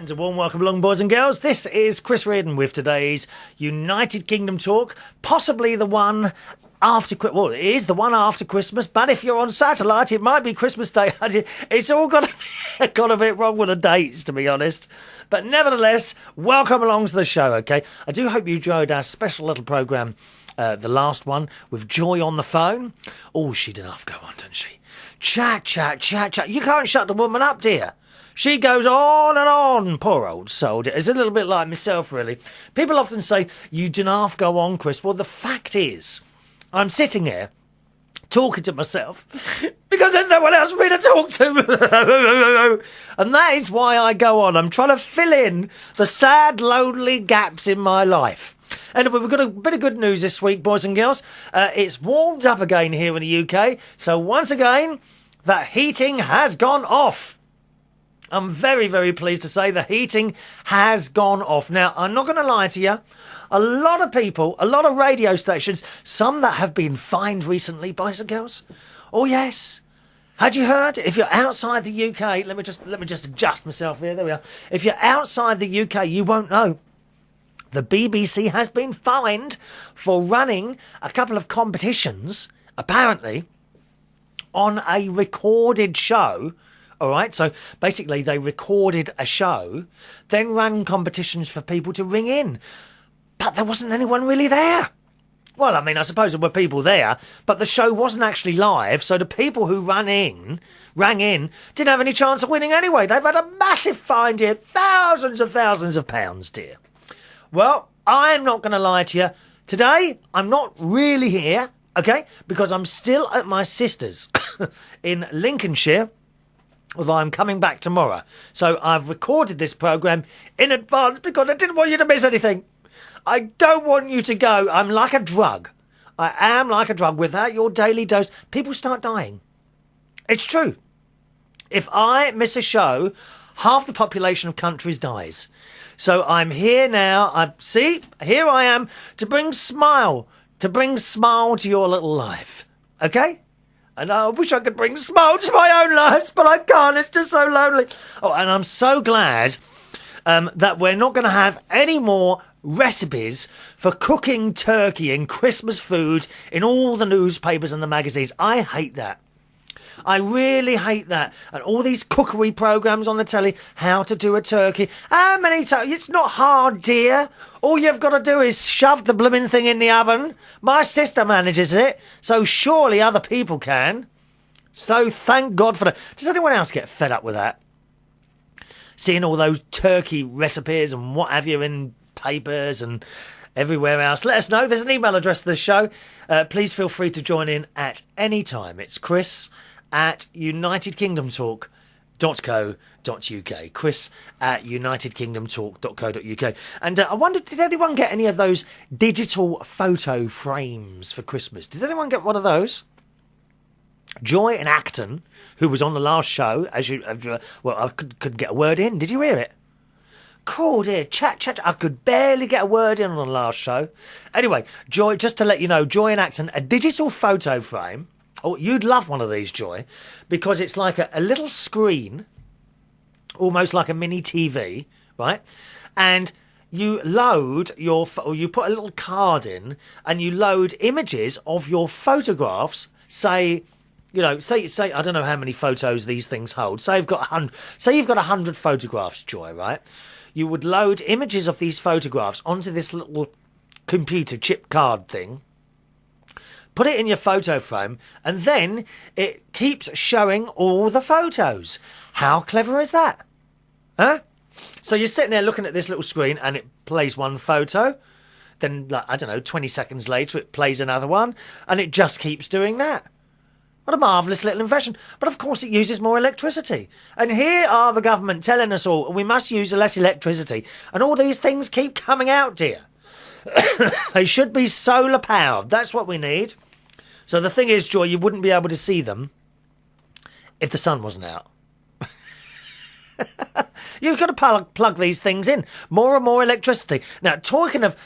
And a warm welcome along, boys and girls. This is Chris Reardon with today's United Kingdom talk. Possibly the one after... Well, it is the one after Christmas, but if you're on satellite, it might be Christmas Day. It's all got a bit wrong with the dates, to be honest. But nevertheless, welcome along to the show, OK? I do hope you enjoyed our special little programme, the last one, with Joy on the phone. Oh, she did enough go on, doesn't she? Chat, chat, chat, chat. You can't shut the woman up, dear. She goes on and on, poor old soul. It's a little bit like myself, really. People often say, you do not go on, Chris. Well, the fact is, I'm sitting here talking to myself because there's no one else for me to talk to. And that is why I go on. I'm trying to fill in the sad, lonely gaps in my life. Anyway, we've got a bit of good news this week, boys and girls. It's warmed up again here in the UK. So once again, that heating has gone off. I'm very, very pleased to say the heating has gone off. Now, I'm not going to lie to you. A lot of people, a lot of radio stations, some that have been fined recently, boys and girls. Oh, yes. Had you heard? If you're outside the UK, let me just adjust myself here. There we are. If you're outside the UK, you won't know. The BBC has been fined for running a couple of competitions, apparently, on a recorded show. All right, so basically they recorded a show, then ran competitions for people to ring in. But there wasn't anyone really there. Well, I mean, I suppose there were people there, but the show wasn't actually live, so the people who rang in, didn't have any chance of winning anyway. They've had a massive fine, dear. Thousands of pounds, dear. Well, I'm not going to lie to you. Today, I'm not really here, okay, because I'm still at my sister's in Lincolnshire. Although I'm coming back tomorrow. So I've recorded this programme in advance because I didn't want you to miss anything. I don't want you to go. I'm like a drug. I am like a drug. Without your daily dose, people start dying. It's true. If I miss a show, half the population of countries dies. So I'm here now. Here I am to bring smile to your little life. Okay? And I wish I could bring smile to my own lives, but I can't. It's just so lonely. Oh, and I'm so glad that we're not going to have any more recipes for cooking turkey and Christmas food in all the newspapers and the magazines. I hate that. I really hate that. And all these cookery programmes on the telly, how to do a turkey. How many times? It's not hard, dear. All you've got to do is shove the blooming thing in the oven. My sister manages it, so surely other people can. So thank God for that. Does anyone else get fed up with that? Seeing all those turkey recipes and what have you in papers and everywhere else. Let us know. There's an email address to the show. Please feel free to join in at any time. It's chris@unitedkingdomtalk.co.uk. chris@unitedkingdomtalk.co.uk. And I wondered, did anyone get any of those digital photo frames for Christmas? Did anyone get one of those? Joy and Acton, who was on the last show, I couldn't get a word in. Did you hear it? Cool, dear. Chat. I could barely get a word in on the last show. Anyway, Joy, just to let you know, Joy and Acton, a digital photo frame. Oh, you'd love one of these, Joy, because it's like a little screen, almost like a mini TV, right? And you load you put a little card in, and you load images of your photographs. Say I don't know how many photos these things hold. Say you've got 100 photographs, Joy, right? You would load images of these photographs onto this little computer chip card thing. Put it in your photo frame, and then it keeps showing all the photos. How clever is that? Huh? So you're sitting there looking at this little screen, and it plays one photo. Then, 20 seconds later, it plays another one, and it just keeps doing that. What a marvellous little invention. But of course it uses more electricity. And here are the government telling us all we must use less electricity. And all these things keep coming out, dear. They should be solar powered. That's what we need. So the thing is, Joy, you wouldn't be able to see them if the sun wasn't out. You've got to plug these things in. More and more electricity. Now, talking of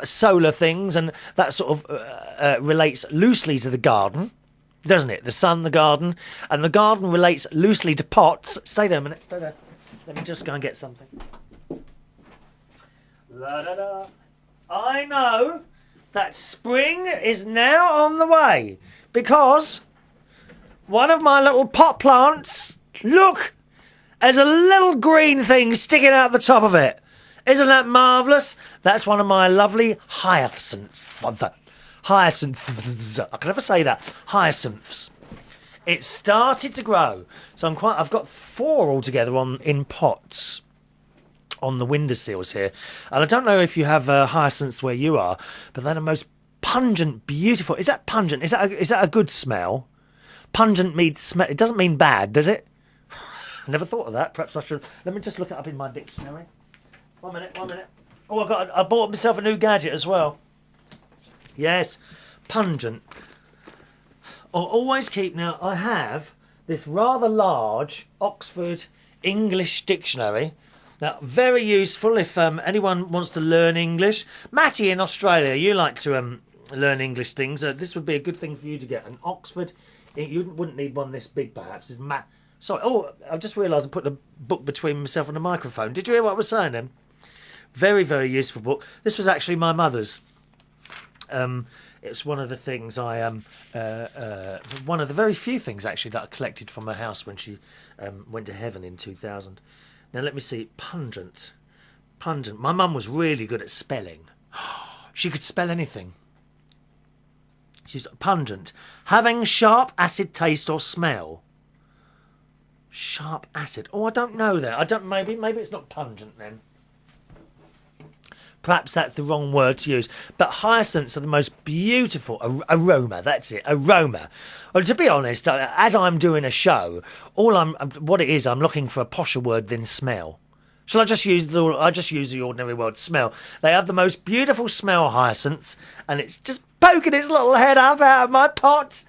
solar things, and that sort of relates loosely to the garden, doesn't it? The sun, the garden, and the garden relates loosely to pots. Stay there a minute. Stay there. Let me just go and get something. La da da. I know that spring is now on the way because one of my little pot plants, look, there's a little green thing sticking out the top of it. Isn't that marvellous? That's one of my lovely hyacinths. Hyacinths. I can never say that. Hyacinths. It started to grow. So I've got 4 altogether in pots on the windowsills here. And I don't know if you have hyacinths where you are, but they're the most pungent, beautiful. Is that pungent? Is that a good smell? Pungent means smell. It doesn't mean bad, does it? I never thought of that. Perhaps I should. Let me just look it up in my dictionary. One minute. Oh, I bought myself a new gadget as well. Yes, pungent. Always keep. Now, I have this rather large Oxford English dictionary. Now, very useful if anyone wants to learn English. Matty in Australia, you like to learn English things. This would be a good thing for you to get. An Oxford, you wouldn't need one this big perhaps. Sorry, I just realised I put the book between myself and the microphone. Did you hear what I was saying then? Very, very useful book. This was actually my mother's. It's one of the things one of the very few things actually that I collected from her house when she went to heaven in 2000. Now let me see. Pungent. My mum was really good at spelling. She could spell anything. She's pungent. Having sharp acid taste or smell. Sharp acid. Oh, I don't know that. Maybe it's not pungent then. Perhaps that's the wrong word to use. But hyacinths are the most beautiful aroma. That's it, aroma. Well, to be honest, as I'm doing a show, what it is, I'm looking for a posher word than smell. Shall I just use the ordinary word smell? They have the most beautiful smell, hyacinths, and it's just poking its little head up out of my pot.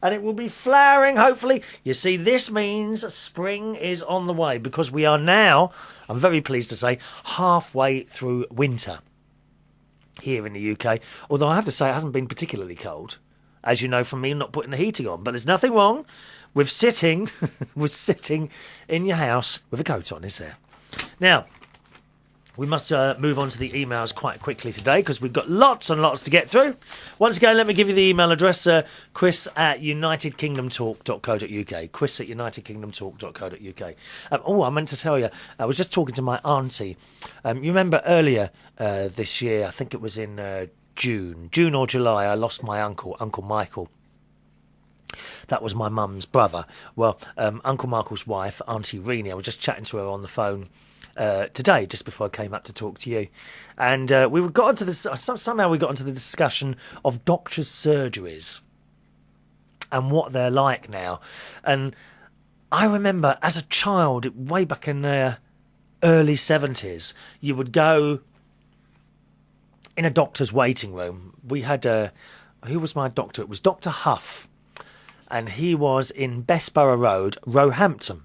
And it will be flowering, hopefully. You see, this means spring is on the way because we are now, I'm very pleased to say, halfway through winter here in the UK. Although I have to say it hasn't been particularly cold, as you know from me not putting the heating on. But there's nothing wrong with sitting in your house with a coat on, is there? Now, we must move on to the emails quite quickly today because we've got lots and lots to get through. Once again, let me give you the email address, chris@unitedkingdomtalk.co.uk. chris@unitedkingdomtalk.co.uk. I meant to tell you, I was just talking to my auntie. You remember earlier this year, I think it was in June or July, I lost my uncle, Uncle Michael. That was my mum's brother. Well, Uncle Michael's wife, Auntie Reenie, I was just chatting to her on the phone today, just before I came up to talk to you, and we got into this. Somehow we got into the discussion of doctors' surgeries and what they're like now. And I remember as a child, way back in the early 70s, you would go in a doctor's waiting room. We had who was my doctor? It was Dr. Huff, and he was in Bessborough Road, Roehampton.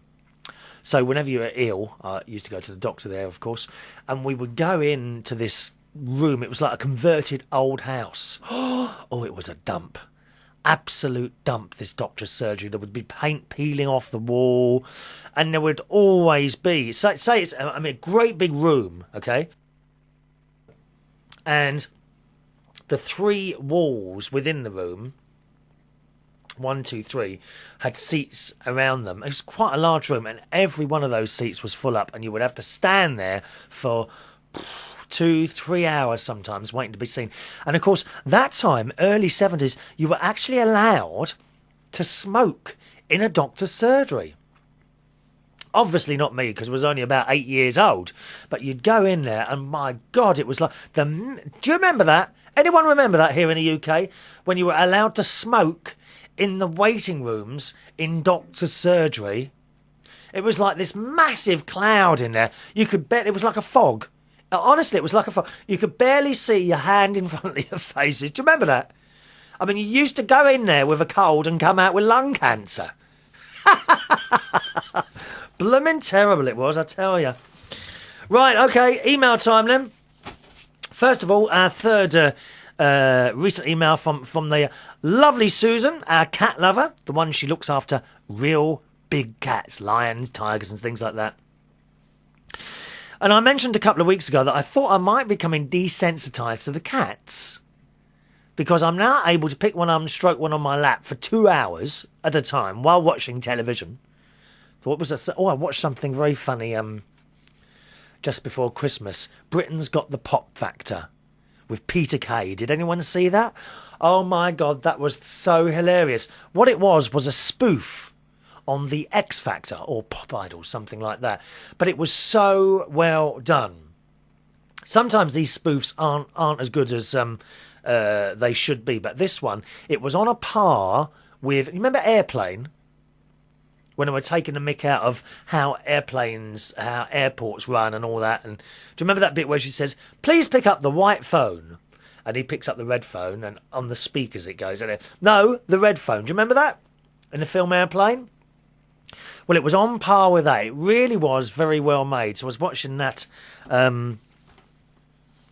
So whenever you were ill, I used to go to the doctor there, of course, and we would go into this room. It was like a converted old house. Oh, it was a dump. Absolute dump, this doctor's surgery. There would be paint peeling off the wall, and there would always be, say it's, a great big room, okay? And the 3 walls within the room, 1, 2, 3, had seats around them. It was quite a large room, and every one of those seats was full up, and you would have to stand there for 2-3 hours sometimes waiting to be seen. And of course, that time, early 70s, you were actually allowed to smoke in a doctor's surgery. Obviously not me, because I was only about 8 years old. But you'd go in there, and my God, it was like... Do you remember that? Anyone remember that here in the UK? When you were allowed to smoke in the waiting rooms in doctor's surgery? It was like this massive cloud in there. You could bet it was like a fog. Honestly, it was like a fog. You could barely see your hand in front of your faces. Do you remember that? I mean, you used to go in there with a cold and come out with lung cancer. Blooming terrible it was, I tell you. Right, okay, email time then. First of all, our third recent email from the lovely Susan, our cat lover, the one she looks after real big cats, lions, tigers and things like that. And I mentioned a couple of weeks ago that I thought I might be becoming desensitised to the cats. Because I'm now able to pick one up and stroke one on my lap for 2 hours at a time while watching television. What was that? Oh, I watched something very funny just before Christmas. Britain's Got the Pop Factor with Peter Kay. Did anyone see that? Oh my God, that was so hilarious. What it was a spoof on the X Factor or Pop Idol, something like that. But it was so well done. Sometimes these spoofs aren't as good as they should be, but this one, it was on a par with, you remember Airplane? When they were taking the mick out of how airports run and all that. And do you remember that bit where she says, please pick up the white phone? And he picks up the red phone, and on the speakers it goes. No, the red phone. Do you remember that? In the film Airplane? Well, it was on par with that. It really was very well made. So I was watching that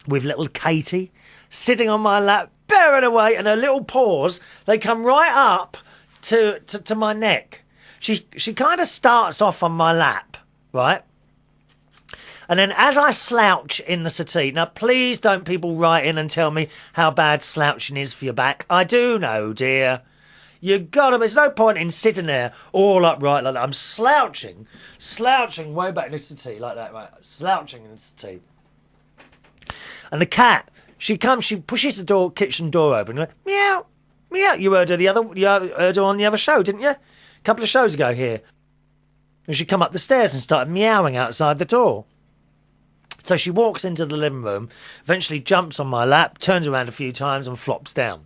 with little Katie sitting on my lap, bearing away, and her little paws, they come right up to my neck. She kind of starts off on my lap, right? And then as I slouch in the settee, now please don't people write in and tell me how bad slouching is for your back. I do know, dear. There's no point in sitting there all upright like that. I'm slouching way back in the settee like that, right? Slouching in the settee. And the cat, she pushes the kitchen door open, and meow, meow. You heard her on the other show, didn't you? A couple of shows ago here. And she come up the stairs and started meowing outside the door. So she walks into the living room, eventually jumps on my lap, turns around a few times and flops down.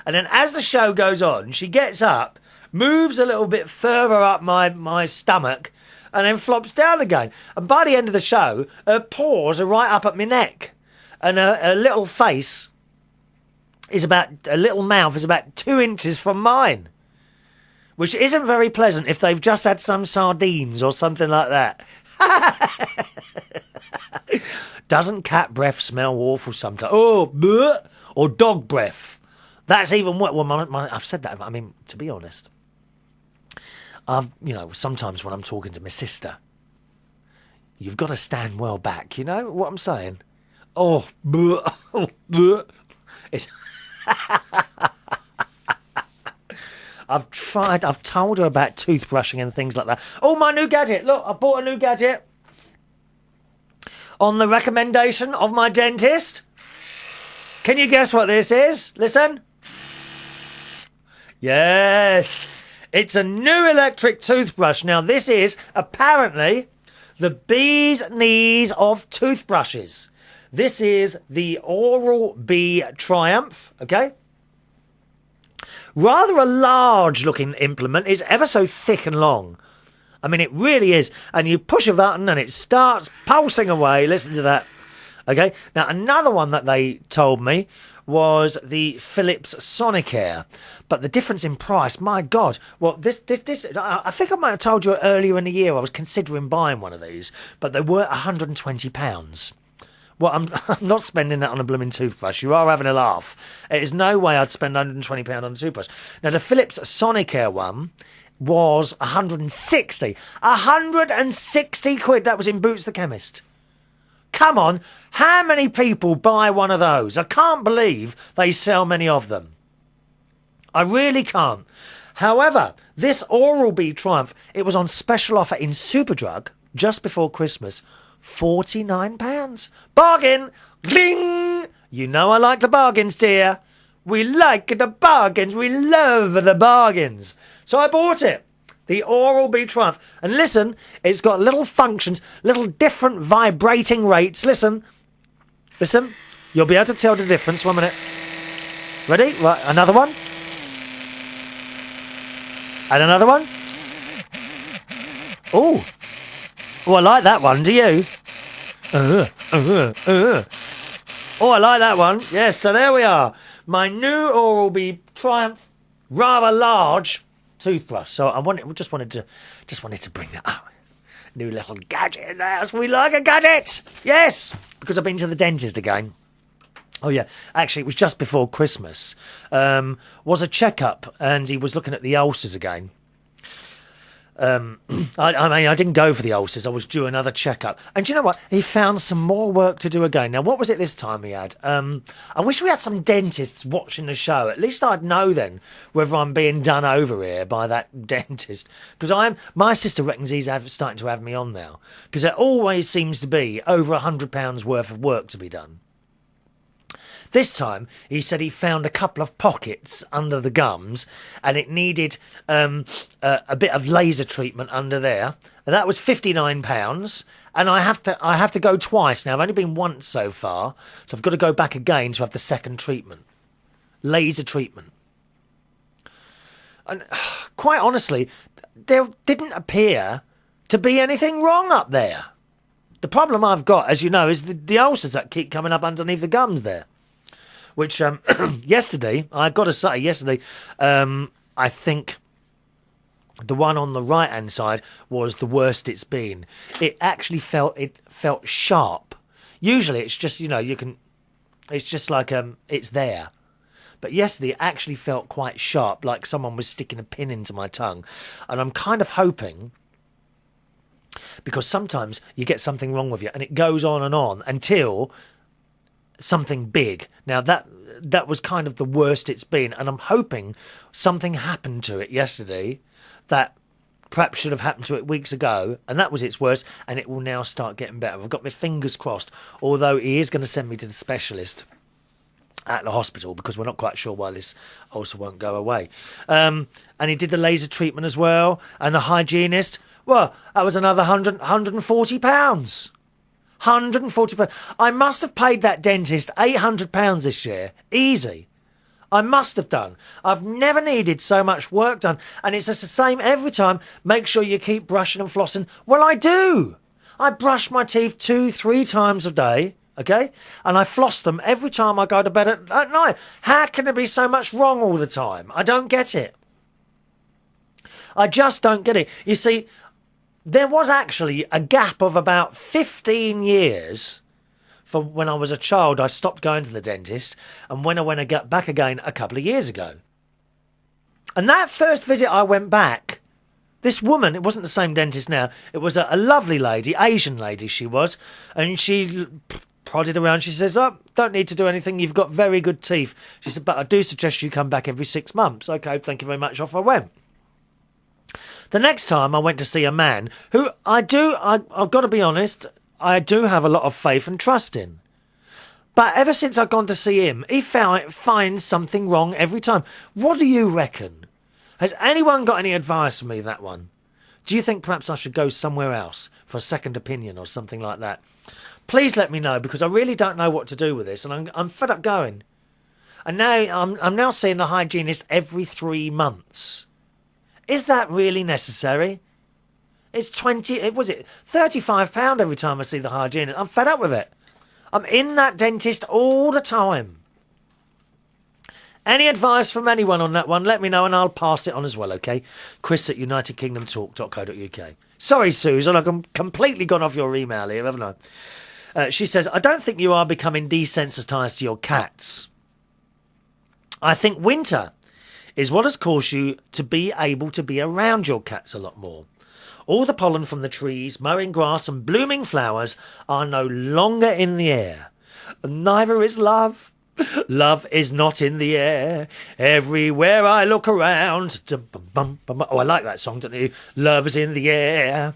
And then as the show goes on, she gets up, moves a little bit further up my stomach, and then flops down again. And by the end of the show, her paws are right up at my neck. And her little face her little mouth is about 2 inches from mine. Which isn't very pleasant if they've just had some sardines or something like that. Doesn't cat breath smell awful sometimes? Oh, bleh, or dog breath. That's even what. Well, I've said that. I mean, to be honest, sometimes when I'm talking to my sister, you've got to stand well back. You know what I'm saying? Oh, bleh, oh, bleh. It's. I've told her about toothbrushing and things like that. Oh, my new gadget. Look, I bought a new gadget. On the recommendation of my dentist. Can you guess what this is? Listen. Yes. It's a new electric toothbrush. Now, this is apparently the bee's knees of toothbrushes. This is the Oral-B Triumph, okay? Rather a large-looking implement. It's ever so thick and long. I mean, it really is. And you push a button and it starts pulsing away. Listen to that. Okay? Now, another one that they told me was the Philips Sonicare. But the difference in price, my God. Well, this I think I might have told you earlier in the year I was considering buying one of these. But they were £120. Well, I'm not spending that on a blooming toothbrush. You are having a laugh. There's no way I'd spend £120 on a toothbrush. Now, the Philips Sonicare one was 160. 160 quid. That was in Boots the Chemist. Come on. How many people buy one of those? I can't believe they sell many of them. I really can't. However, this Oral-B Triumph, it was on special offer in Superdrug just before Christmas. £49. Bargain! Gling! You know I like the bargains, dear. We like the bargains. We love the bargains. So I bought it. The Oral-B Triumph. And listen, it's got little functions, little different vibrating rates. Listen. Listen. You'll be able to tell the difference. 1 minute. Ready? Right, another one. And another one. Oh. Oh, I like that one. Do you? Oh, I like that one. Yes, so there we are. My new Oral-B Triumph, rather large toothbrush. So I just wanted to bring that up. New little gadget in the house. We like a gadget. Yes, because I've been to the dentist again. Oh yeah, actually it was just before Christmas. Was a checkup, and he was looking at the ulcers again. I didn't go for the ulcers. I was due another checkup. And do you know what? He found some more work to do again. Now, what was it this time he had? I wish we had some dentists watching the show. At least I'd know then whether I'm being done over here by that dentist. Because my sister reckons he's starting to have me on now. Because there always seems to be over £100 worth of work to be done. This time, he said he found a couple of pockets under the gums and it needed a bit of laser treatment under there. And that was £59. And I have to go twice now. I've only been once so far. So I've got to go back again to have the second treatment. Laser treatment. And quite honestly, there didn't appear to be anything wrong up there. The problem I've got, as you know, is the ulcers that keep coming up underneath the gums there. Which, yesterday, I've got to say, I think the one on the right-hand side was the worst it's been. It actually felt sharp. Usually it's just, it's just like, it's there. But yesterday it actually felt quite sharp, like someone was sticking a pin into my tongue. And I'm kind of hoping, because sometimes you get something wrong with you and it goes on and on until something big. Now that was kind of the worst it's been, and I'm hoping something happened to it yesterday that perhaps should have happened to it weeks ago, and that was its worst, and it will now start getting better. I've got my fingers crossed, although he is going to send me to the specialist at the hospital because we're not quite sure why this ulcer won't go away. And he did the laser treatment as well, and the hygienist, well, that was another £140. £140. I must have paid that dentist £800 this year. Easy. I must have done. I've never needed so much work done. And it's just the same every time. Make sure you keep brushing and flossing. Well, I do. I brush my teeth 2-3 times a day. Okay? And I floss them every time I go to bed at night. How can there be so much wrong all the time? I don't get it. I just don't get it. You see, there was actually a gap of about 15 years from when I was a child. I stopped going to the dentist, and when I went back again a couple of years ago. And that first visit I went back, this woman, it wasn't the same dentist now, it was a lovely lady, Asian lady she was, and she prodded around. She says, "Oh, don't need to do anything, you've got very good teeth." She said, "But I do suggest you come back every 6 months." Okay, thank you very much, off I went. The next time I went to see a man who I've got to be honest, I do have a lot of faith and trust in. But ever since I've gone to see him, he finds something wrong every time. What do you reckon? Has anyone got any advice for me, that one? Do you think perhaps I should go somewhere else for a second opinion or something like that? Please let me know, because I really don't know what to do with this, and I'm fed up going. And now I'm now seeing the hygienist every 3 months. Is that really necessary? It's £35 every time I see the hygienist. I'm fed up with it. I'm in that dentist all the time. Any advice from anyone on that one, let me know and I'll pass it on as well, okay? Chris at unitedkingdomtalk.co.uk. Sorry, Susan, I've completely gone off your email here, haven't I? She says, "I don't think you are becoming desensitised to your cats. I think winter is what has caused you to be able to be around your cats a lot more. All the pollen from the trees, mowing grass and blooming flowers are no longer in the air. Neither is love. Love is not in the air. Everywhere I look around." Oh, I like that song, don't you? Love is in the air.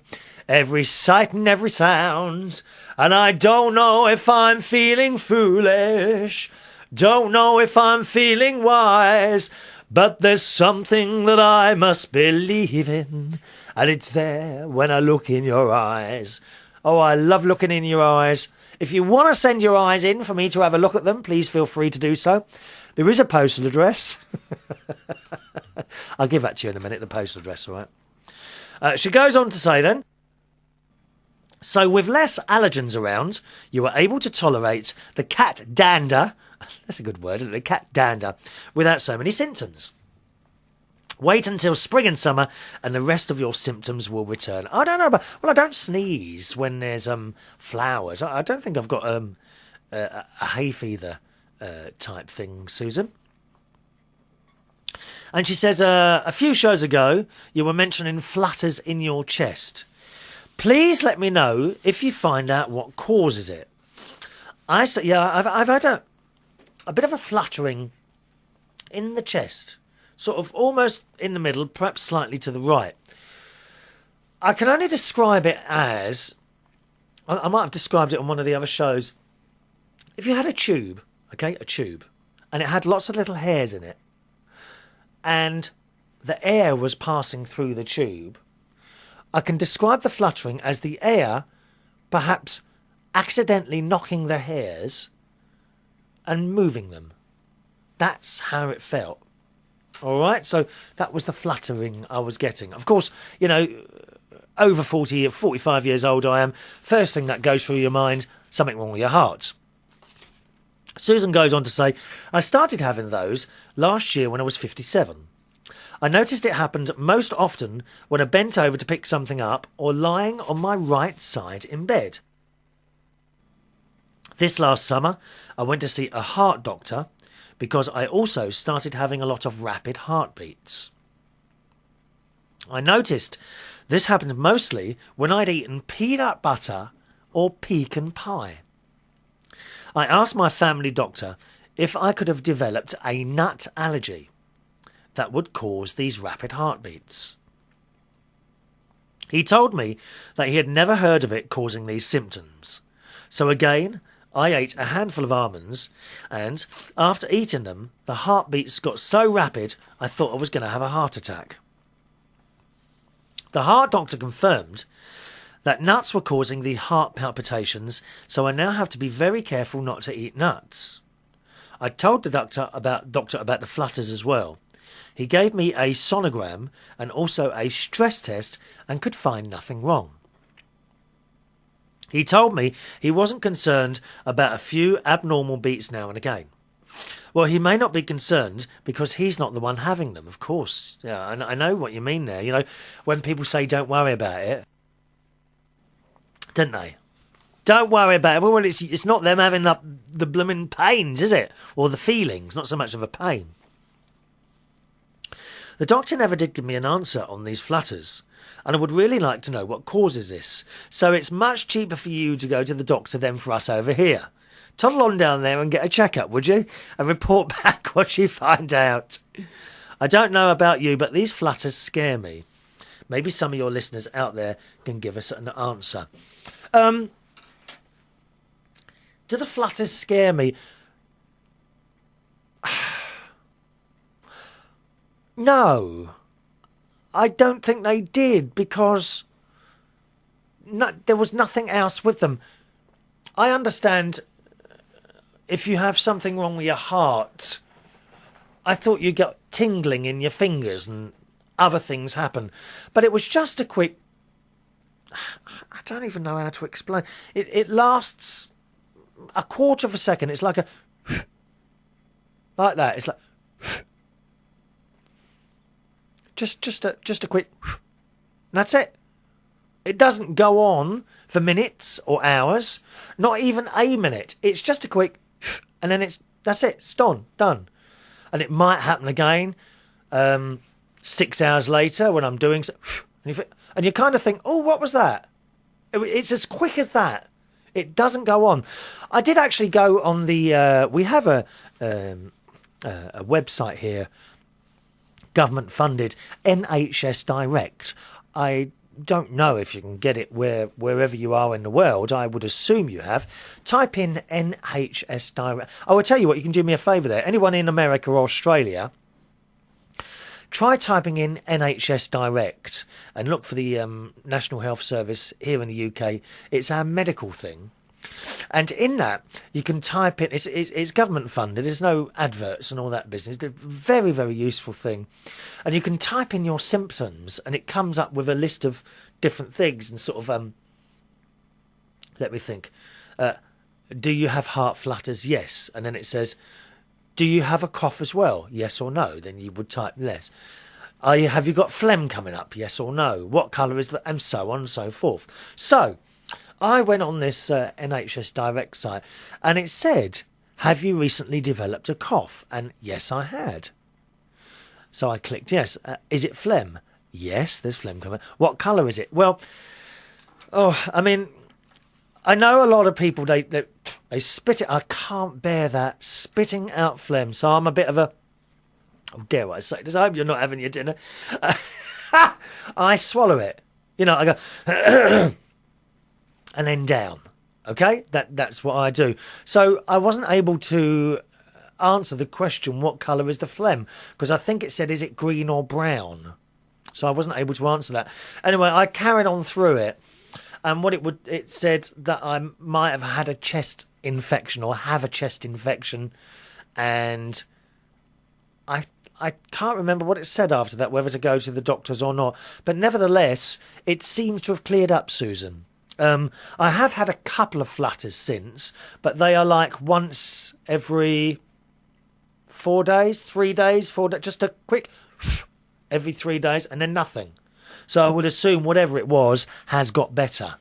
Every sight and every sound. And I don't know if I'm feeling foolish. Don't know if I'm feeling wise. But there's something that I must believe in, and it's there when I look in your eyes. Oh, I love looking in your eyes. If you want to send your eyes in for me to have a look at them, please feel free to do so. There is a postal address. I'll give that to you in a minute, the postal address, all right? She goes on to say then, "So with less allergens around, you are able to tolerate the cat dander," that's a good word, isn't it? The cat dander, "without so many symptoms. Wait until spring and summer and the rest of your symptoms will return." I don't know, but well, I don't sneeze when there's flowers. I don't think I've got a hay fever type thing, Susan. And she says, a few shows ago, you were mentioning flutters in your chest. Please let me know if you find out what causes it. I said, yeah, I've had a bit of a fluttering in the chest, sort of almost in the middle, perhaps slightly to the right. I can only describe it as, I might have described it on one of the other shows. If you had a tube, okay, a tube, and it had lots of little hairs in it, and the air was passing through the tube, I can describe the fluttering as the air perhaps accidentally knocking the hairs and moving them. That's how it felt. All right, so that was the fluttering I was getting. Of course, you know, over 45 years old I am. First thing that goes through your mind, something wrong with your heart. Susan goes on to say, I started having those last year when I was 57. I noticed it happened most often when I bent over to pick something up or lying on my right side in bed. This last summer, I went to see a heart doctor because I also started having a lot of rapid heartbeats. I noticed this happened mostly when I'd eaten peanut butter or pecan pie. I asked my family doctor if I could have developed a nut allergy that would cause these rapid heartbeats. He told me that he had never heard of it causing these symptoms. So again, I ate a handful of almonds, and after eating them, the heartbeats got so rapid I thought I was going to have a heart attack. The heart doctor confirmed that nuts were causing the heart palpitations, so I now have to be very careful not to eat nuts. I told the doctor about the flutters as well. He gave me a sonogram and also a stress test and could find nothing wrong. He told me he wasn't concerned about a few abnormal beats now and again. Well, he may not be concerned because he's not the one having them, of course. Yeah, I know what you mean there. You know, when people say don't worry about it, don't they? Don't worry about it. Well, it's not them having the blooming pains, is it? Or the feelings, not so much of a pain. The doctor never did give me an answer on these flutters, and I would really like to know what causes this. So it's much cheaper for you to go to the doctor than for us over here. Toddle on down there and get a checkup, would you? And report back what you find out. I don't know about you, but these flutters scare me. Maybe some of your listeners out there can give us an answer. Do the flutters scare me? No, I don't think they did because there was nothing else with them. I understand if you have something wrong with your heart. I thought you got tingling in your fingers and other things happen. But it was just a quick... I don't even know how to explain. It lasts a quarter of a second. It's like a... like that. It's like... Just a quick... That's it. It doesn't go on for minutes or hours. Not even a minute. It's just a quick... And then that's it. It's done. And it might happen again 6 hours later when I'm doing... And you kind of think, oh, what was that? It's as quick as that. It doesn't go on. I did actually go on the... we have a website here, government-funded, NHS Direct. I don't know if you can get it wherever you are in the world. I would assume you have. Type in NHS Direct. I will tell you what, you can do me a favour there. Anyone in America or Australia, try typing in NHS Direct and look for the National Health Service here in the UK. It's our medical thing. And in that, you can type in, it's government funded, there's no adverts and all that business. It's a very, very useful thing. And you can type in your symptoms and it comes up with a list of different things and sort of, let me think, do you have heart flutters? Yes. And then it says, do you have a cough as well? Yes or no? Then you would type yes. Have you got phlegm coming up? Yes or no? What colour is that? And so on and so forth. So, I went on this NHS Direct site and it said, have you recently developed a cough? And yes, I had. So I clicked yes. Is it phlegm? Yes, there's phlegm coming. What colour is it? Well, I mean, I know a lot of people, they spit it. I can't bear that, spitting out phlegm. So I'm a bit of a, oh, dare I say this, I hope you're not having your dinner. I swallow it. You know, I go, and then down. Okay? That's what I do. So I wasn't able to answer the question, what colour is the phlegm? Because I think it said, is it green or brown? So I wasn't able to answer that. Anyway, I carried on through it. And what it said that I might have had a chest infection or have a chest infection. And I can't remember what it said after that, whether to go to the doctors or not. But nevertheless, it seems to have cleared up, Susan. I have had a couple of flutters since, but they are like once every 4 days, 3 days, 4 days, just a quick every 3 days and then nothing. So I would assume whatever it was has got better.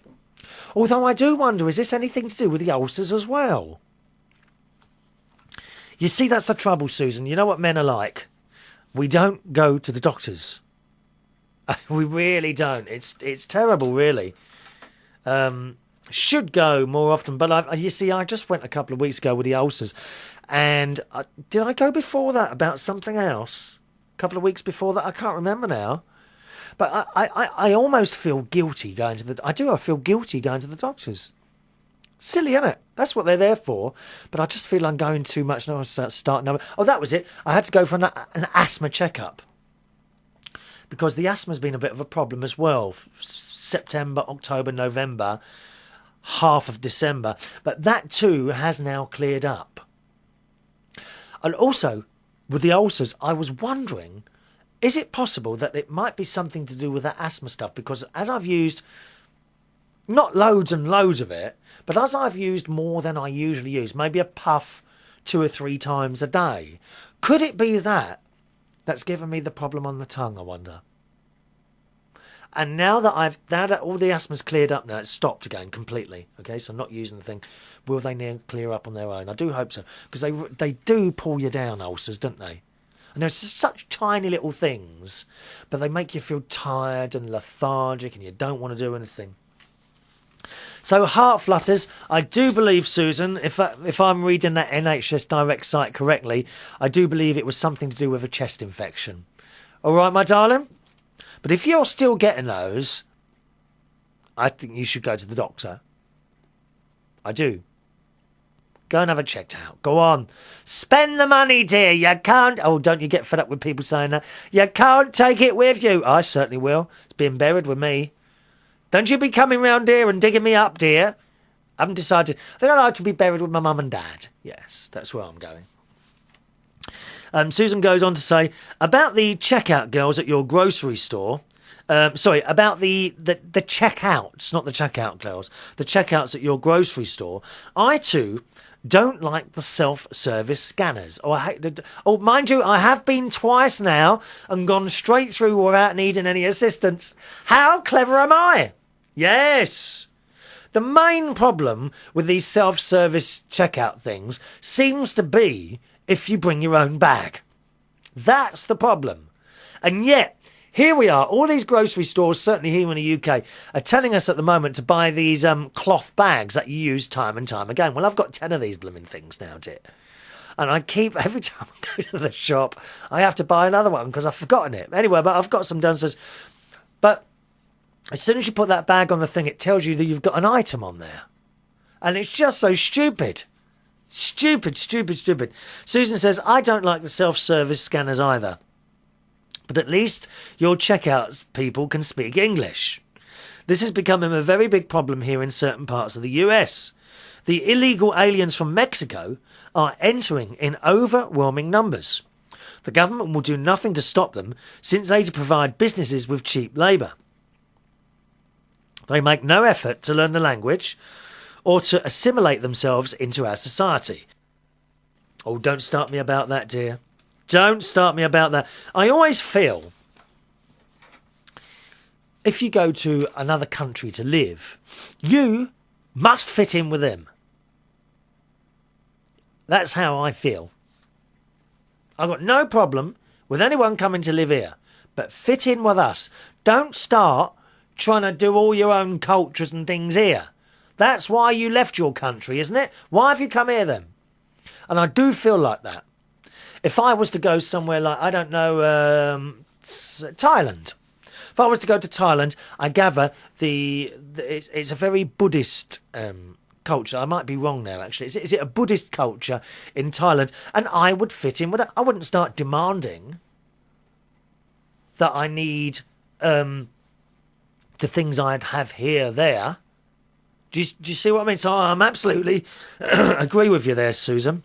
Although I do wonder, is this anything to do with the ulcers as well? You see, that's the trouble, Susan. You know what men are like? We don't go to the doctors. We really don't. It's terrible, really. Should go more often, but you see, I just went a couple of weeks ago with the ulcers, and did I go before that about something else? A couple of weeks before that, I can't remember now. But I almost feel guilty going to the. I feel guilty going to the doctors. Silly, isn't it? That's what they're there for. But I just feel I'm going too much now. Starting. Oh, that was it. I had to go for an asthma checkup because the asthma's been a bit of a problem as well. September, October, November, half of December. But that too has now cleared up. And also, with the ulcers, I was wondering, is it possible that it might be something to do with that asthma stuff? Because as I've used, not loads and loads of it, but as I've used more than I usually use, maybe a puff 2 or 3 times a day, could it be that's given me the problem on the tongue, I wonder? And now that all the asthma's cleared up now, it's stopped again completely. Okay, so I'm not using the thing. Will they now clear up on their own? I do hope so, because they do pull you down, ulcers, don't they? And they're such tiny little things, but they make you feel tired and lethargic, and you don't want to do anything. So heart flutters, I do believe, Susan, if I'm reading that NHS Direct site correctly, I do believe it was something to do with a chest infection. All right, my darling? But if you're still getting those, I think you should go to the doctor. I do. Go and have it checked out. Go on. Spend the money, dear. You can't... Oh, don't you get fed up with people saying that? You can't take it with you. I certainly will. It's being buried with me. Don't you be coming round here and digging me up, dear. I haven't decided. I think I'd like to be buried with my mum and dad. Yes, that's where I'm going. Susan goes on to say, about the checkout girls at your grocery store... about the checkouts, not the checkout girls. The checkouts at your grocery store. I, too, don't like the self-service scanners. Mind you, I have been twice now and gone straight through without needing any assistance. How clever am I? Yes. The main problem with these self-service checkout things seems to be if you bring your own bag. That's the problem. And yet, here we are, all these grocery stores, certainly here in the UK, are telling us at the moment to buy these cloth bags that you use time and time again. Well, I've got 10 of these blooming things now, dear. And every time I go to the shop, I have to buy another one because I've forgotten it. Anyway, but I've got some downstairs. But as soon as you put that bag on the thing, it tells you that you've got an item on there. And it's just so stupid. Stupid. Susan says, I don't like the self-service scanners either. But at least your checkouts people can speak English. This is becoming a very big problem here in certain parts of the US. The illegal aliens from Mexico are entering in overwhelming numbers. The government will do nothing to stop them since they provide businesses with cheap labour. They make no effort to learn the language or to assimilate themselves into our society. Oh, don't start me about that, dear. Don't start me about that. I always feel if you go to another country to live, you must fit in with them. That's how I feel. I've got no problem with anyone coming to live here, but fit in with us. Don't start trying to do all your own cultures and things here. That's why you left your country, isn't it? Why have you come here then? And I do feel like that. If I was to go somewhere like, I don't know, Thailand. If I was to go to Thailand, I gather it's a very Buddhist culture. I might be wrong there, actually. Is it a Buddhist culture in Thailand? And I would fit in with it. I wouldn't start demanding that I need the things I'd have here, there. Do you see what I mean? So I'm absolutely agree with you there, Susan.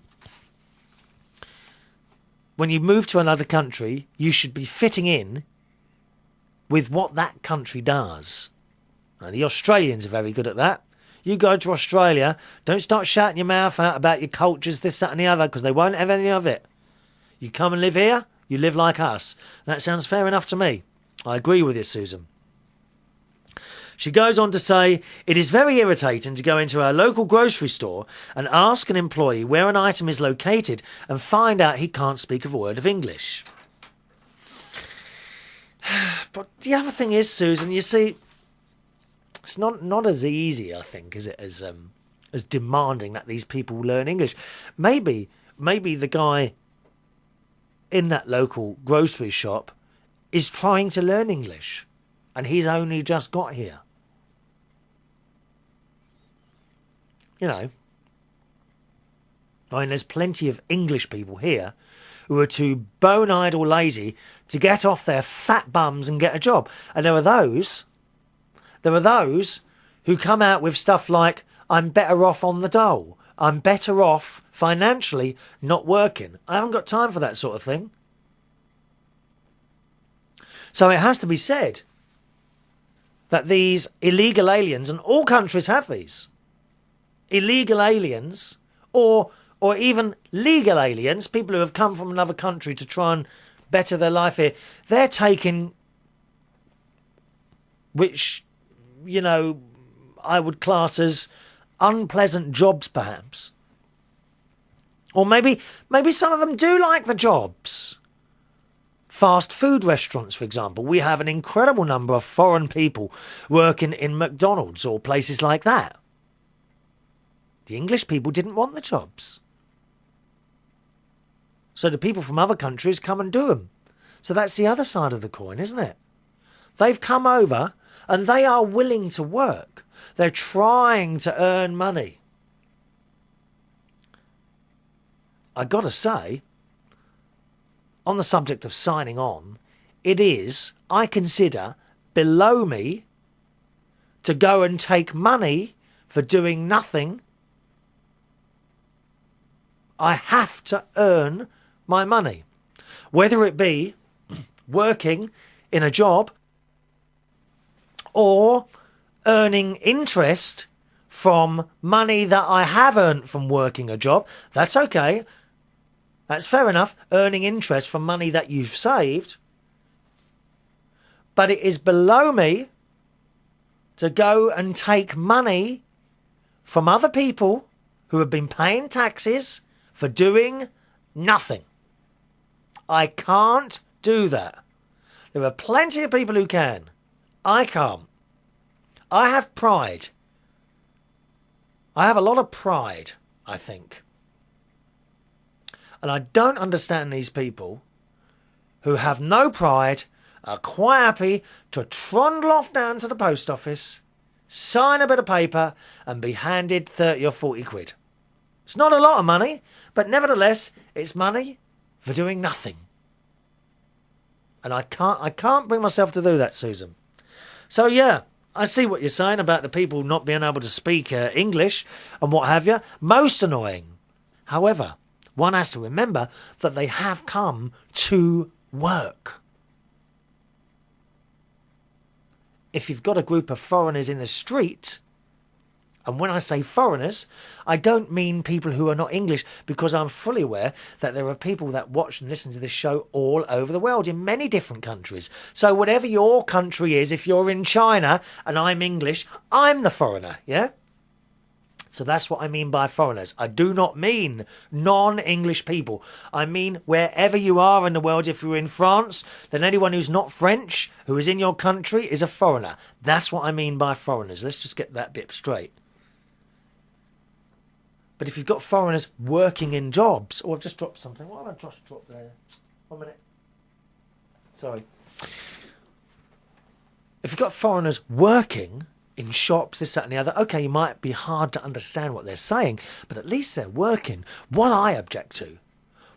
When you move to another country, you should be fitting in with what that country does. And the Australians are very good at that. You go to Australia, don't start shouting your mouth out about your cultures, this, that and the other, because they won't have any of it. You come and live here, you live like us. That sounds fair enough to me. I agree with you, Susan. She goes on to say, it is very irritating to go into our local grocery store and ask an employee where an item is located and find out he can't speak a word of English. But the other thing is, Susan, you see, it's not as easy, I think, is it, as demanding that these people learn English. Maybe the guy in that local grocery shop is trying to learn English and he's only just got here. You know, I mean, there's plenty of English people here who are too bone-eyed or lazy to get off their fat bums and get a job. And there are those who come out with stuff like, I'm better off on the dole. I'm better off financially not working. I haven't got time for that sort of thing. So it has to be said that these illegal aliens, and all countries have these, illegal aliens or even legal aliens, people who have come from another country to try and better their life here, they're taking, which, you know, I would class as unpleasant jobs perhaps. Or maybe some of them do like the jobs. Fast food restaurants, for example. We have an incredible number of foreign people working in McDonald's or places like that. The English people didn't want the jobs. So the people from other countries come and do them. So that's the other side of the coin, isn't it? They've come over and they are willing to work. They're trying to earn money. I got to say, on the subject of signing on, it is, I consider, below me to go and take money for doing nothing. I have to earn my money, whether it be working in a job or earning interest from money that I have earned from working a job. That's okay. That's fair enough, earning interest from money that you've saved. But it is below me to go and take money from other people who have been paying taxes for doing nothing. I can't do that. There are plenty of people who can. I can't. I have pride. I have a lot of pride, I think. And I don't understand these people who have no pride, are quite happy to trundle off down to the post office, sign a bit of paper and be handed 30 or 40 quid. It's not a lot of money, but nevertheless, it's money for doing nothing. And I can't bring myself to do that, Susan. So yeah, I see what you're saying about the people not being able to speak English and what have you. Most annoying. However, one has to remember that they have come to work. If you've got a group of foreigners in the street, and when I say foreigners, I don't mean people who are not English, because I'm fully aware that there are people that watch and listen to this show all over the world in many different countries. So whatever your country is, if you're in China and I'm English, I'm the foreigner, yeah? So that's what I mean by foreigners. I do not mean non-English people. I mean wherever you are in the world. If you're in France, then anyone who's not French, who is in your country, is a foreigner. That's what I mean by foreigners. Let's just get that bit straight. But if you've got foreigners working in jobs... Oh, I've just dropped something. What have I just dropped there? 1 minute. Sorry. If you've got foreigners working in shops, this, that and the other, okay, you might be hard to understand what they're saying, but at least they're working. What I object to,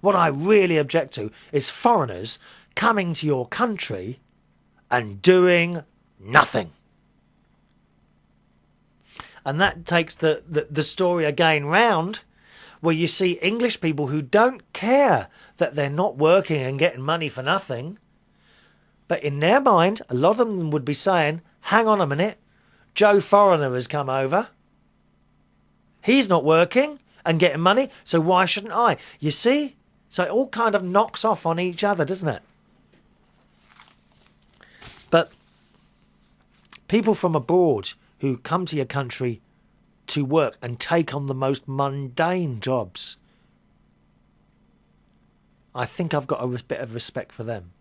what I really object to, is foreigners coming to your country and doing nothing. And that takes the story again round, where you see English people who don't care that they're not working and getting money for nothing. But in their mind, a lot of them would be saying, hang on a minute, Joe Foreigner has come over. He's not working and getting money, so why shouldn't I? You see? So it all kind of knocks off on each other, doesn't it? But people from abroad who come to your country to work and take on the most mundane jobs, I think I've got a bit of respect for them.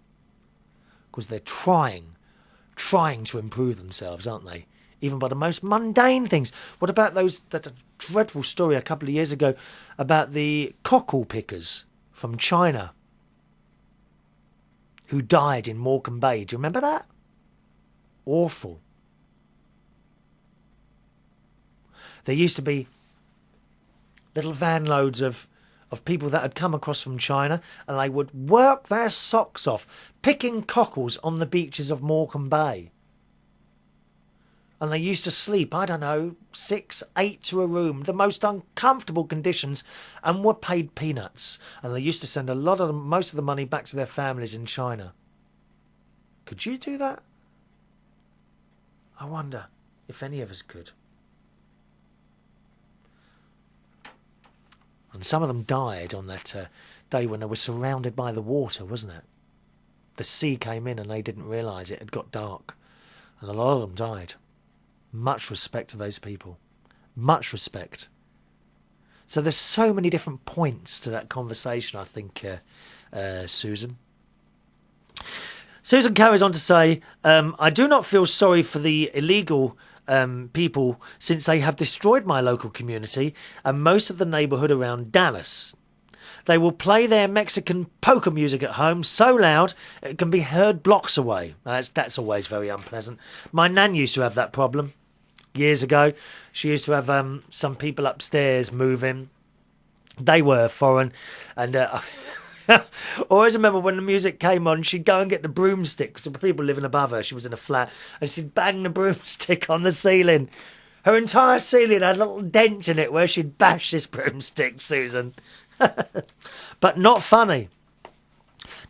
Because they're trying to improve themselves, aren't they? Even by the most mundane things. What about that dreadful story a couple of years ago about the cockle pickers from China who died in Morecambe Bay? Do you remember that? Awful. There used to be little van loads of people that had come across from China, and they would work their socks off picking cockles on the beaches of Morecambe Bay. And they used to sleep, 6, 8 to a room, the most uncomfortable conditions, and were paid peanuts. And they used to send most of the money back to their families in China. Could you do that? I wonder if any of us could. And some of them died on that day when they were surrounded by the water, wasn't it? The sea came in and they didn't realise it had got dark. And a lot of them died. Much respect to those people. Much respect. So there's so many different points to that conversation, I think, Susan. Susan carries on to say, I do not feel sorry for the illegal people, since they have destroyed my local community and most of the neighbourhood around Dallas. They will play their Mexican polka music at home so loud it can be heard blocks away. That's always very unpleasant. My nan used to have that problem years ago. She used to have some people upstairs moving. They were foreign, and I always remember when the music came on, she'd go and get the broomstick, because the people living above her, she was in a flat, and she'd bang the broomstick on the ceiling. Her entire ceiling had a little dent in it where she'd bash this broomstick, Susan. But not funny.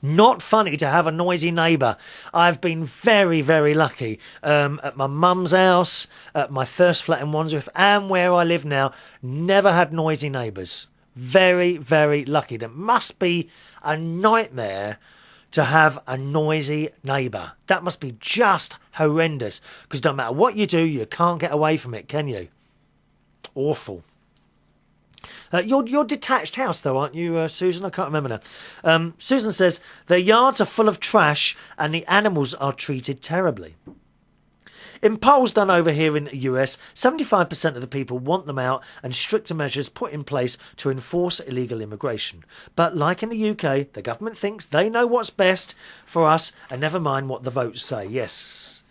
Not funny to have a noisy neighbour. I've been very, very lucky. At my mum's house, at my first flat in Wandsworth, and where I live now, never had noisy neighbours. Very, very lucky. That must be a nightmare to have a noisy neighbour. That must be just horrendous. Because no matter what you do, you can't get away from it, can you? Awful. You're detached house, though, aren't you, Susan? I can't remember now. Susan says, their yards are full of trash and the animals are treated terribly. In polls done over here in the US, 75% of the people want them out and stricter measures put in place to enforce illegal immigration. But like in the UK, the government thinks they know what's best for us and never mind what the votes say. Yes.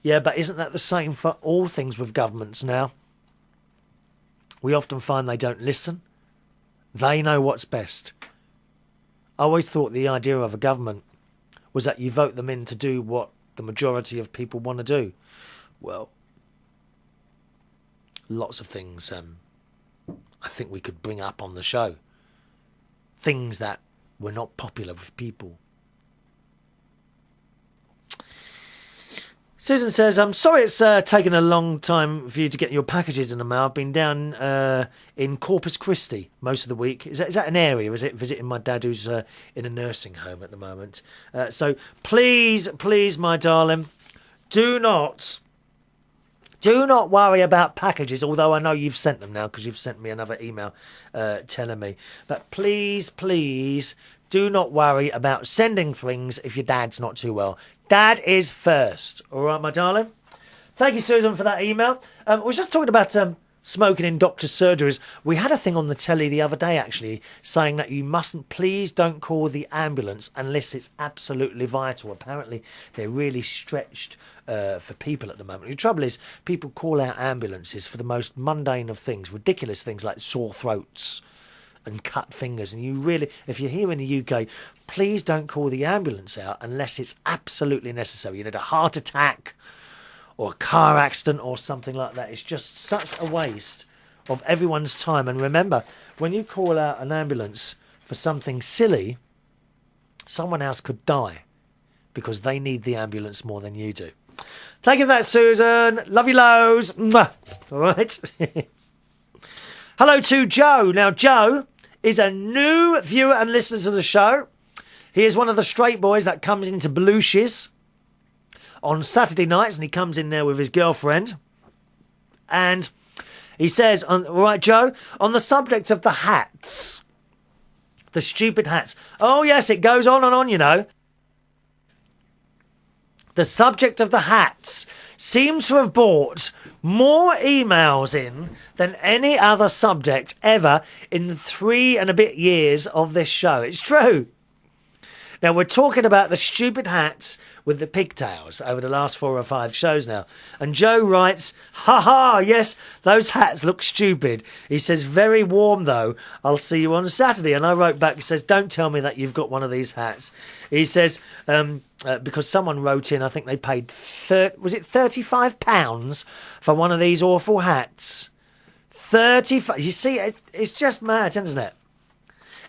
Yeah, but isn't that the same for all things with governments now? We often find they don't listen. They know what's best. I always thought the idea of a government was that you vote them in to do what the majority of people want to do. Well, lots of things I think we could bring up on the show. Things that were not popular with people. Susan says, I'm sorry it's taken a long time for you to get your packages in the mail. I've been down in Corpus Christi most of the week. Is that an area? Is it visiting my dad who's in a nursing home at the moment? So please, my darling, do not Do not worry about packages, although I know you've sent them now because you've sent me another email telling me. But please, please do not worry about sending things if your dad's not too well. Dad is first. All right, my darling? Thank you, Susan, for that email. I was just talking about smoking in doctor's surgeries. We had a thing on the telly the other day, actually, saying that you mustn't, please don't call the ambulance unless it's absolutely vital. Apparently, they're really stretched for people at the moment. The trouble is, people call out ambulances for the most mundane of things, ridiculous things like sore throats and cut fingers. And you really, if you're here in the UK, please don't call the ambulance out unless it's absolutely necessary. You need a heart attack or a car accident or something like that. It's just such a waste of everyone's time. And remember, when you call out an ambulance for something silly, someone else could die because they need the ambulance more than you do. Thank you for that, Susan. Love you loads. Mwah. All right. Hello to Joe. Now, Joe is a new viewer and listener to the show. He is one of the straight boys that comes into Belushi's on Saturday nights, and he comes in there with his girlfriend. And he says, all right, Joe, on the subject of the hats, the stupid hats. Oh, yes, it goes on and on, you know. The subject of the hats seems to have brought more emails in than any other subject ever in the 3 and a bit years of this show. It's true. Now, we're talking about the stupid hats with the pigtails over the last 4 or 5 shows now. And Joe writes, ha ha, yes, those hats look stupid. He says, very warm though. I'll see you on Saturday. And I wrote back, he says, don't tell me that you've got one of these hats. He says, because someone wrote in, I think they paid, was it £35 for one of these awful hats? 35. You see, it's just mad, isn't it?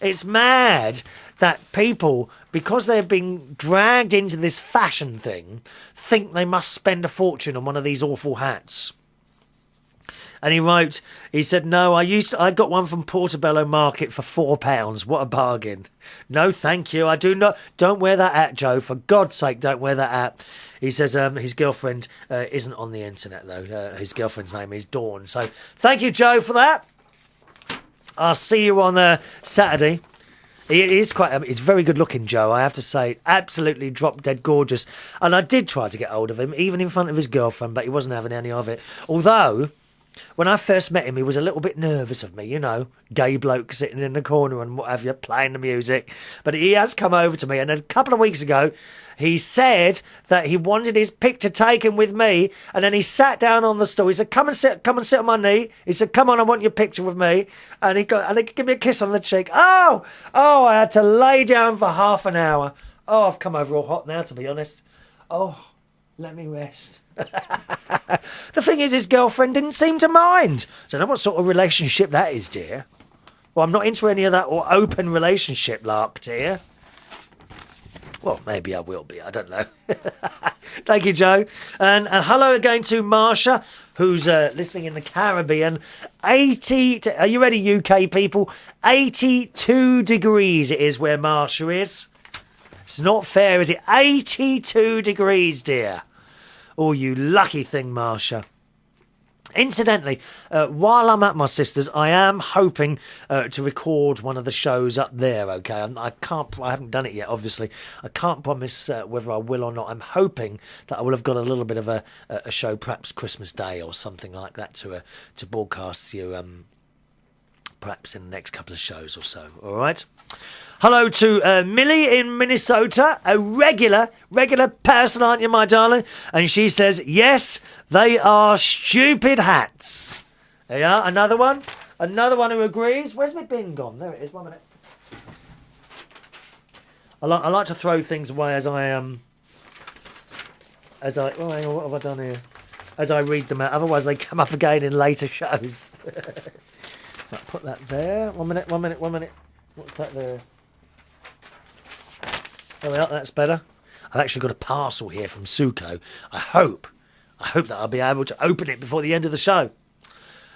It's mad that people, because they've been dragged into this fashion thing, think they must spend a fortune on one of these awful hats. And he wrote, he said, no, I got one from Portobello Market for £4. What a bargain. No, thank you. I do not. Don't wear that hat, Joe. For God's sake, don't wear that hat. He says his girlfriend isn't on the internet, though. His girlfriend's name is Dawn. So thank you, Joe, for that. I'll see you on Saturday. He's very good looking, Joe, I have to say. Absolutely drop dead gorgeous. And I did try to get hold of him, even in front of his girlfriend, but he wasn't having any of it. Although, when I first met him, he was a little bit nervous of me, you know, gay bloke sitting in the corner and what have you, playing the music. But he has come over to me, and a couple of weeks ago, he said that he wanted his picture taken with me, and then he sat down on the stool. He said, come and sit on my knee. He said, come on, I want your picture with me. And he gave me a kiss on the cheek. Oh, I had to lay down for half an hour. Oh, I've come over all hot now, to be honest. Oh, let me rest. The thing is, his girlfriend didn't seem to mind. I don't know what sort of relationship that is, dear. Well, I'm not into any of that or open relationship lark, dear. Well, maybe I will be. I don't know. Thank you, Joe. And hello again to Marsha, who's listening in the Caribbean. Are you ready, UK people? 82 degrees it is where Marsha is. It's not fair, is it? 82 degrees, dear. Oh, you lucky thing, Marsha. Incidentally, while I'm at my sister's, I am hoping to record one of the shows up there, okay? I haven't done it yet, obviously. I can't promise whether I will or not. I'm hoping that I will have got a little bit of a show, perhaps Christmas Day or something like that, to broadcast to you, perhaps in the next couple of shows or so, all right? Hello to Millie in Minnesota, a regular person, aren't you, my darling? And she says, yes, they are stupid hats. There you are, another one who agrees. Where's my bin gone? There it is, 1 minute. I like to throw things away as I hang on, what have I done here? As I read them out, otherwise they come up again in later shows. Right, put that there. 1 minute. What's that there? There we are, that's better. I've actually got a parcel here from Suko. I hope that I'll be able to open it before the end of the show.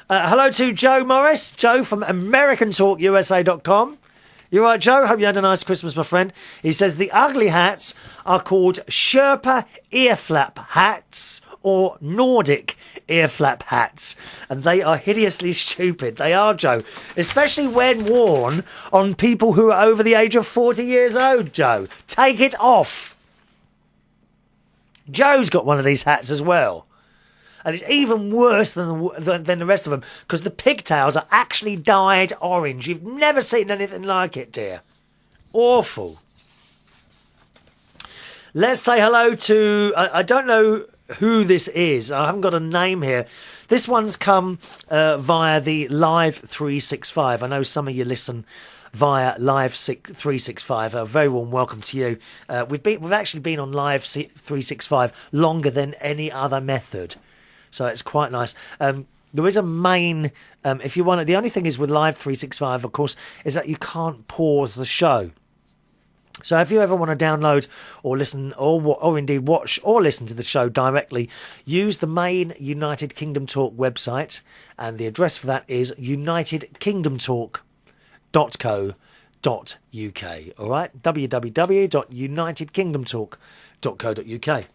Hello to Joe Morris. Joe from AmericanTalkUSA.com. You right, Joe? Hope you had a nice Christmas, my friend. He says the ugly hats are called Sherpa ear flap hats or Nordic ear flap hats. And they are hideously stupid. They are, Joe. Especially when worn on people who are over the age of 40 years old, Joe. Take it off. Joe's got one of these hats as well. And it's even worse than the rest of them because the pigtails are actually dyed orange. You've never seen anything like it, dear. Awful. Let's say hello to... I don't know who this is. I haven't got a name here. This one's come via the Live 365. I know some of you listen via Live 365. A very warm welcome to you. We've actually been on Live 365 longer than any other method. So it's quite nice. There is a main... if you want it, the only thing is with Live 365, of course, is that you can't pause the show. So if you ever want to download or listen or indeed watch or listen to the show directly, use the main United Kingdom Talk website, and the address for that is unitedkingdomtalk.co.uk. All right, www.unitedkingdomtalk.co.uk.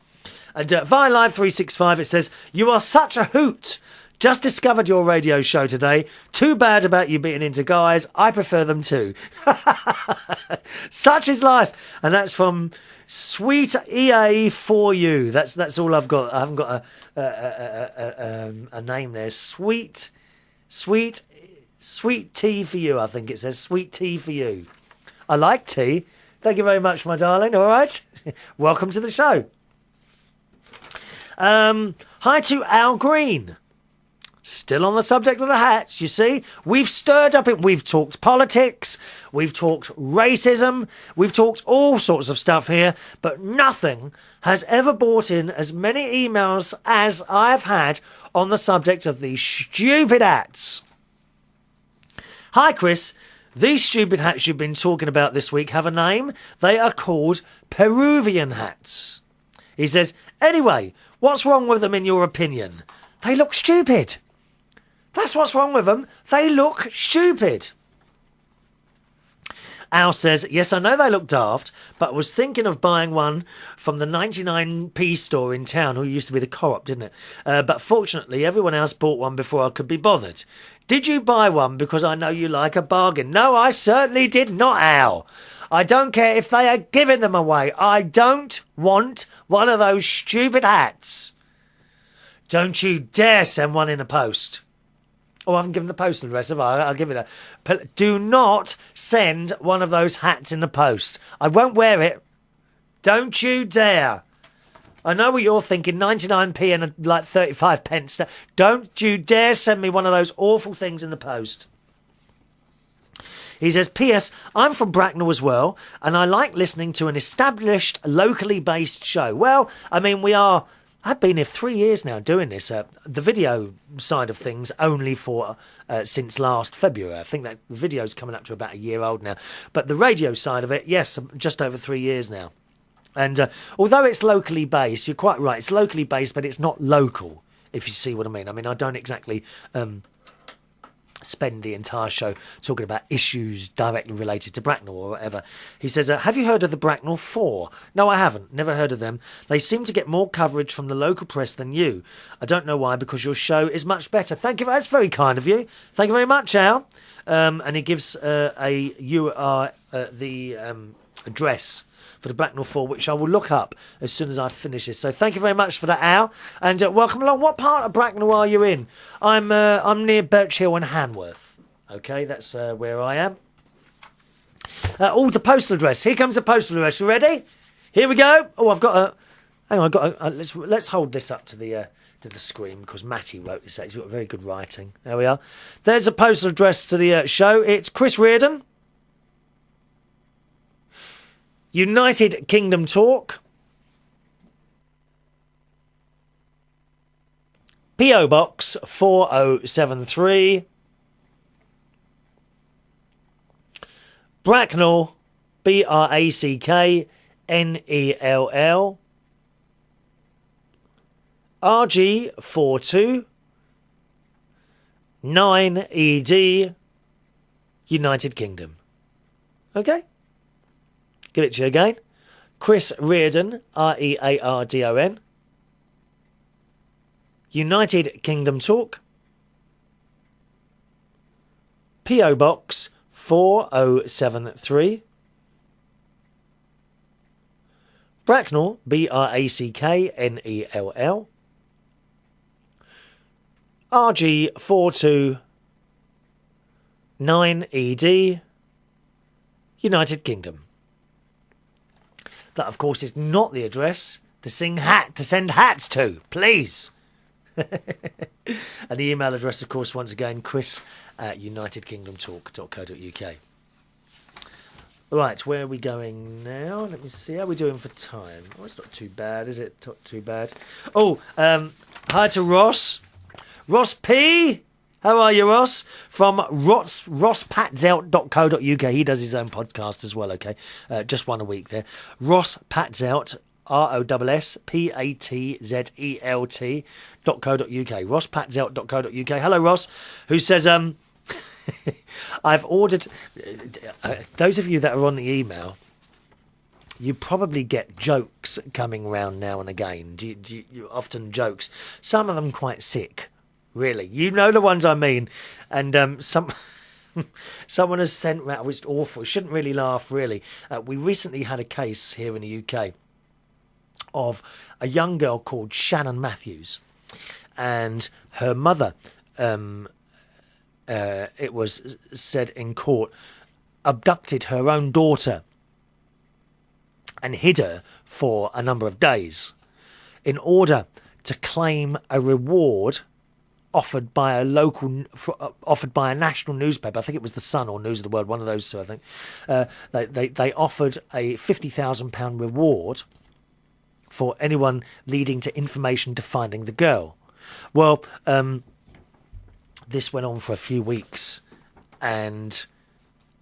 And via Live 365 it says, "You are such a hoot. Just discovered your radio show today. Too bad about you beating into guys. I prefer them too." Such is life. And that's from Sweet EA for you. That's all I've got. I haven't got a name there. Sweet tea for you, I think it says. Sweet tea for you. I like tea. Thank you very much, my darling. All right. Welcome to the show. Hi to Al Green. Still on the subject of the hats, you see. We've stirred up it. We've talked politics. We've talked racism. We've talked all sorts of stuff here. But nothing has ever brought in as many emails as I've had on the subject of these stupid hats. Hi, Chris. These stupid hats you've been talking about this week have a name. They are called Peruvian hats. He says, anyway, what's wrong with them in your opinion? They look stupid. That's what's wrong with them. They look stupid. Al says, yes, I know they look daft, but was thinking of buying one from the 99p store in town, who used to be the Co-op, didn't it? But fortunately, everyone else bought one before I could be bothered. Did you buy one because I know you like a bargain? No, I certainly did not, Al. I don't care if they are giving them away. I don't want one of those stupid hats. Don't you dare send one in the post. Oh, I haven't given the postal address, have I? I'll give it a... Do not send one of those hats in the post. I won't wear it. Don't you dare. I know what you're thinking, 99p and like 35 pence. Don't you dare send me one of those awful things in the post. He says, P.S. I'm from Bracknell as well, and I like listening to an established, locally based show. Well, I mean, I've been here 3 years now doing this. The video side of things only for since last February. I think that the video's coming up to about a year old now. But the radio side of it, yes, just over 3 years now. And although it's locally based, you're quite right. It's locally based, but it's not local, if you see what I mean. I mean, I don't exactly spend the entire show talking about issues directly related to Bracknell or whatever. He says, have you heard of the Bracknell 4? No, I haven't. Never heard of them. They seem to get more coverage from the local press than you. I don't know why, because your show is much better. Thank you. That's very kind of you. Thank you very much, Al. And he gives the address for the Bracknell 4, which I will look up as soon as I finish this. So thank you very much for that, Al, and welcome along. What part of Bracknell are you in? I'm near Birch Hill and Hanworth. Okay, that's where I am. The postal address. Here comes the postal address. You ready? Here we go. Oh, I've got a... Hang on, let's hold this up to the screen, because Matty wrote this out. He's got very good writing. There we are. There's a postal address to the show. It's Chris Reardon, United Kingdom Talk, P.O. Box 4073, Bracknell, Bracknell, RG42 9ED, United Kingdom. Okay? Give it to you again. Chris Reardon, Reardon, United Kingdom Talk, P.O. Box 4073, Bracknell, Bracknell, RG429ED, United Kingdom. That, of course, is not the address to send hats to, please. And the email address, of course, once again, chris@unitedkingdomtalk.co.uk. Right, where are we going now? Let me see. How are we doing for time? Oh, it's not too bad, is it? Not too bad. Oh, hi to Ross. Ross P. How are you, Ross? From rosspatzout.co.uk. He does his own podcast as well, okay? Just one a week there. Ross Patzout, ROSSPATZELT.co.uk. rosspatzout.co.uk. Hello, Ross, who says, I've ordered... those of you that are on the email, you probably get jokes coming round now and again. You often jokes. Some of them quite sick. Really, you know the ones I mean, and someone has sent round. It's awful. You shouldn't really laugh. Really, we recently had a case here in the UK of a young girl called Shannon Matthews, and her mother. It was said in court, abducted her own daughter and hid her for a number of days in order to claim a reward offered by a national newspaper. I think it was The Sun or News of the World, one of those two, I think. They offered a £50,000 reward for anyone leading to information to finding the girl. Well, this went on for a few weeks, and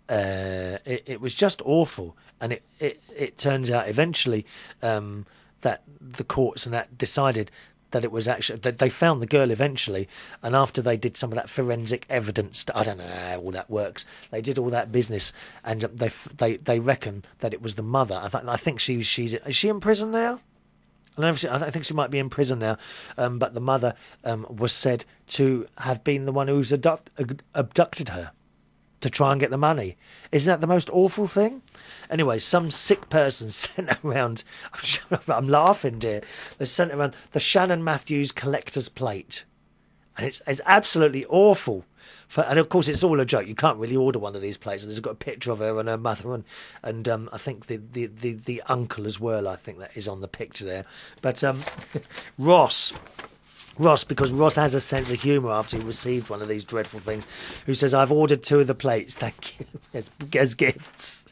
it was just awful. And it turns out eventually that the courts and that decided that it was actually that they found the girl eventually, and after they did some of that forensic evidence, I don't know how all that works. They did all that business, and they reckon that it was the mother. I think is she in prison now? I think she might be in prison now, but the mother was said to have been the one who's abducted her to try and get the money. Isn't that the most awful thing? Anyway, some sick person sent around, I'm laughing, dear, they sent around the Shannon Matthews collector's plate. And it's absolutely awful. And of course, it's all a joke. You can't really order one of these plates. And there's got a picture of her and her mother, and I think the uncle as well. I think that is on the picture there. But Ross, because Ross has a sense of humour after he received one of these dreadful things, who says, I've ordered 2 of the plates, thank you, as gifts.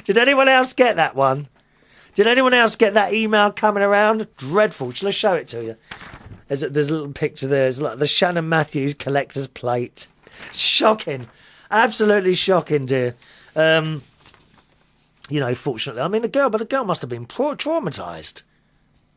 Did anyone else get that one? Did anyone else get that email coming around? Dreadful. Shall I show it to you? There's a little picture there. It's like the Shannon Matthews collector's plate. Shocking. Absolutely shocking, dear. Fortunately, I mean, the girl must have been traumatised.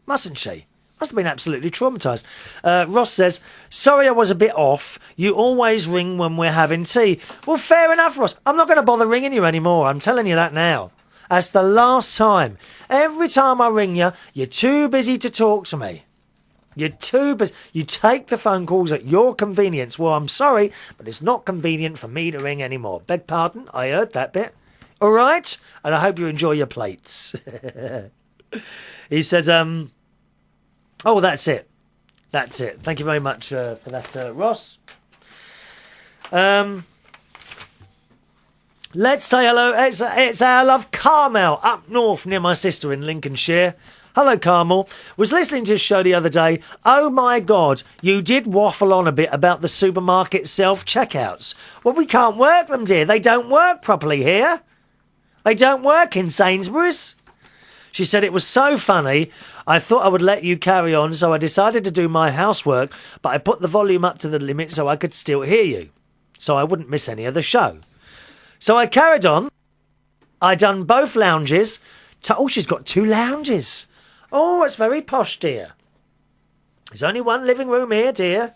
Mustn't she? Must have been absolutely traumatised. Ross says, sorry I was a bit off. You always ring when we're having tea. Well, fair enough, Ross. I'm not going to bother ringing you anymore. I'm telling you that now. That's the last time. Every time I ring you, you're too busy to talk to me. You're too busy. You take the phone calls at your convenience. Well, I'm sorry, but it's not convenient for me to ring anymore. Beg pardon? I heard that bit. All right? And I hope you enjoy your plates. He says, oh, that's it. That's it. Thank you very much for that, Ross. Let's say hello. It's our love Carmel up north near my sister in Lincolnshire. Hello, Carmel. Was listening to his show the other day. Oh, my God, you did waffle on a bit about the supermarket self-checkouts. Well, we can't work them, dear. They don't work properly here. They don't work in Sainsbury's. She said it was so funny, I thought I would let you carry on, so I decided to do my housework, but I put the volume up to the limit so I could still hear you, so I wouldn't miss any of the show. So I carried on. I done both lounges. Oh, she's got 2 lounges. Oh, it's very posh, dear. There's only one living room here, dear.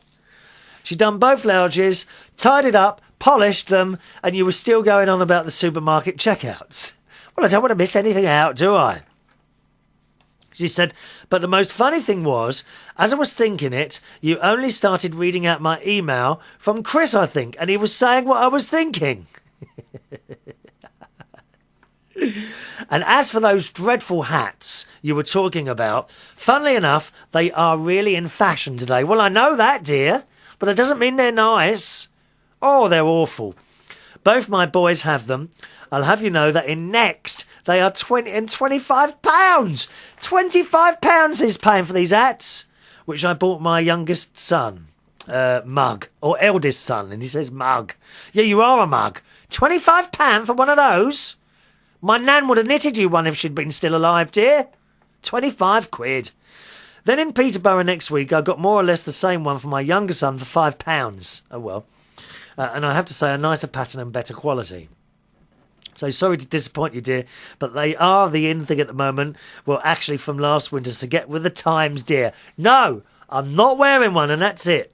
She done both lounges, tidied up, polished them, and you were still going on about the supermarket checkouts. Well, I don't want to miss anything out, do I? She said, but the most funny thing was, as I was thinking it, you only started reading out my email from Chris, I think, and he was saying what I was thinking. And as for those dreadful hats you were talking about, funnily enough, they are really in fashion today. Well, I know that, dear, but it doesn't mean they're nice. Oh, they're awful. Both my boys have them. I'll have you know that in Next, they are 20 and £25. £25 he's paying for these hats, which I bought my youngest son, mug, or eldest son, and he says mug. Yeah, you are a mug. £25 for one of those? My nan would have knitted you one if she'd been still alive, dear. 25 quid. Then in Peterborough next week, I got more or less the same one for my younger son for £5. Oh, well. And I have to say, a nicer pattern and better quality. So sorry to disappoint you, dear, but they are the in thing at the moment. Well, actually from last winter, so get with the times, dear. No, I'm not wearing one, and that's it.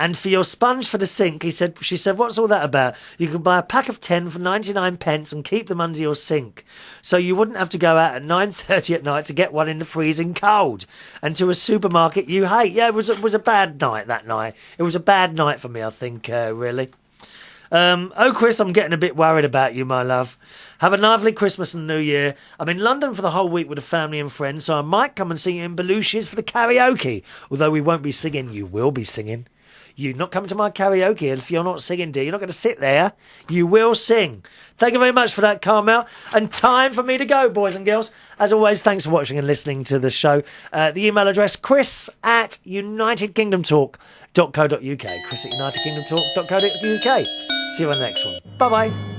And for your sponge for the sink, she said, what's all that about? You can buy a pack of 10 for 99 pence and keep them under your sink. So you wouldn't have to go out at 9:30 at night to get one in the freezing cold. And to a supermarket you hate. Yeah, it was a bad night that night. It was a bad night for me, I think, really. Oh, Chris, I'm getting a bit worried about you, my love. Have a lovely Christmas and New Year. I'm in London for the whole week with a family and friends, so I might come and see you in Belushi's for the karaoke. Although we won't be singing, you will be singing. You're not coming to my karaoke if you're not singing, dear. You're not going to sit there. You will sing. Thank you very much for that, Carmel. And time for me to go, boys and girls. As always, thanks for watching and listening to the show. The email address, chris@unitedkingdomtalk.co.uk. chris@unitedkingdomtalk.co.uk. See you on the next one. Bye-bye.